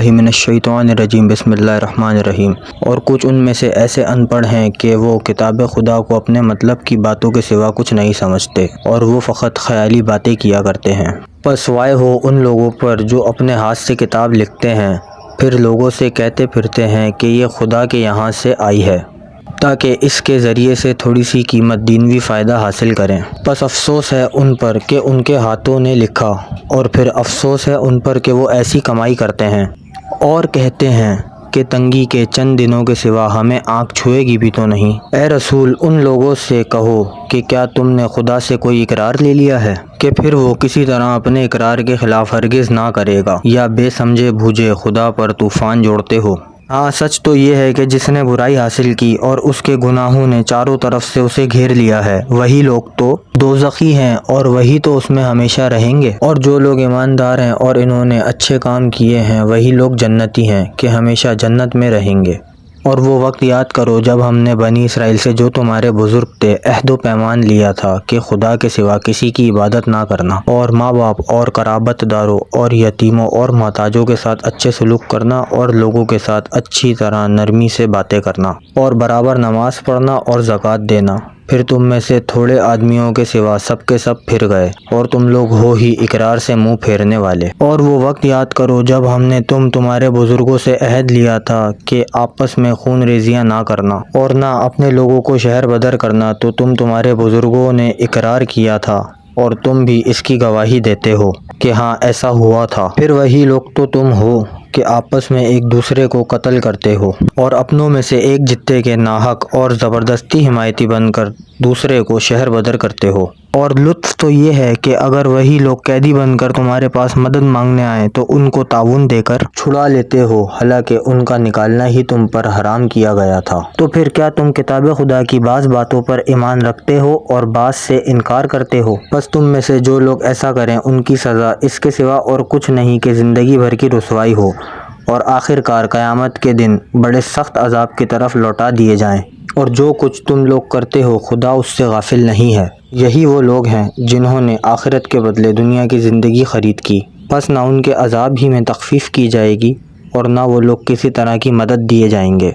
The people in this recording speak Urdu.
من الشیطان الرجیم بسم اللہ الرحمن الرحیم۔ اور کچھ ان میں سے ایسے ان پڑھ ہیں کہ وہ کتاب خدا کو اپنے مطلب کی باتوں کے سوا کچھ نہیں سمجھتے اور وہ فقط خیالی باتیں کیا کرتے ہیں۔ پس وائے ہو ان لوگوں پر جو اپنے ہاتھ سے کتاب لکھتے ہیں پھر لوگوں سے کہتے پھرتے ہیں کہ یہ خدا کے یہاں سے آئی ہے، تاکہ اس کے ذریعے سے تھوڑی سی قیمت دینوی فائدہ حاصل کریں۔ پس افسوس ہے ان پر کہ ان کے ہاتھوں نے لکھا، اور پھر افسوس ہے ان پر کہ وہ ایسی کمائی کرتے ہیں اور کہتے ہیں کہ تنگی کے چند دنوں کے سوا ہمیں آنکھ چھوئے گی بھی تو نہیں۔ اے رسول ان لوگوں سے کہو کہ کیا تم نے خدا سے کوئی اقرار لے لیا ہے کہ پھر وہ کسی طرح اپنے اقرار کے خلاف ہرگز نہ کرے گا، یا بے سمجھے بوجھے خدا پر طوفان جوڑتے ہو؟ ہاں سچ تو یہ ہے کہ جس نے برائی حاصل کی اور اس کے گناہوں نے چاروں طرف سے اسے گھیر لیا ہے، وہی لوگ تو دوزخی ہیں اور وہی تو اس میں ہمیشہ رہیں گے۔ اور جو لوگ ایماندار ہیں اور انہوں نے اچھے کام کیے ہیں وہی لوگ جنتی ہیں کہ ہمیشہ جنت میں رہیں گے۔ اور وہ وقت یاد کرو جب ہم نے بنی اسرائیل سے جو تمہارے بزرگ تھے عہد و پیمان لیا تھا کہ خدا کے سوا کسی کی عبادت نہ کرنا، اور ماں باپ اور قرابت داروں اور یتیموں اور محتاجوں کے ساتھ اچھے سلوک کرنا، اور لوگوں کے ساتھ اچھی طرح نرمی سے باتیں کرنا، اور برابر نماز پڑھنا اور زکوٰۃ دینا۔ پھر تم میں سے تھوڑے آدمیوں کے سوا سب کے سب پھر گئے، اور تم لوگ ہو ہی اقرار سے منہ پھیرنے والے۔ اور وہ وقت یاد کرو جب ہم نے تمہارے بزرگوں سے عہد لیا تھا کہ آپس میں خون ریزیاں نہ کرنا اور نہ اپنے لوگوں کو شہر بدر کرنا، تو تمہارے بزرگوں نے اقرار کیا تھا اور تم بھی اس کی گواہی دیتے ہو کہ ہاں ایسا ہوا تھا۔ پھر وہی لوگ تو تم ہو کہ آپس میں ایک دوسرے کو قتل کرتے ہو اور اپنوں میں سے ایک جتے کے ناحق اور زبردستی حمایتی بن کر دوسرے کو شہر بدر کرتے ہو۔ اور لطف تو یہ ہے کہ اگر وہی لوگ قیدی بن کر تمہارے پاس مدد مانگنے آئیں تو ان کو تعاون دے کر چھڑا لیتے ہو، حالانکہ ان کا نکالنا ہی تم پر حرام کیا گیا تھا۔ تو پھر کیا تم کتاب خدا کی بعض باتوں پر ایمان رکھتے ہو اور بعض سے انکار کرتے ہو؟ بس تم میں سے جو لوگ ایسا کریں ان کی سزا اس کے سوا اور کچھ نہیں کہ زندگی بھر کی رسوائی ہو، اور آخر کار قیامت کے دن بڑے سخت عذاب کی طرف لوٹا دیے جائیں۔ اور جو کچھ تم لوگ کرتے ہو خدا اس سے غافل نہیں ہے۔ یہی وہ لوگ ہیں جنہوں نے آخرت کے بدلے دنیا کی زندگی خرید کی، بس نہ ان کے عذاب ہی میں تخفیف کی جائے گی اور نہ وہ لوگ کسی طرح کی مدد دیے جائیں گے۔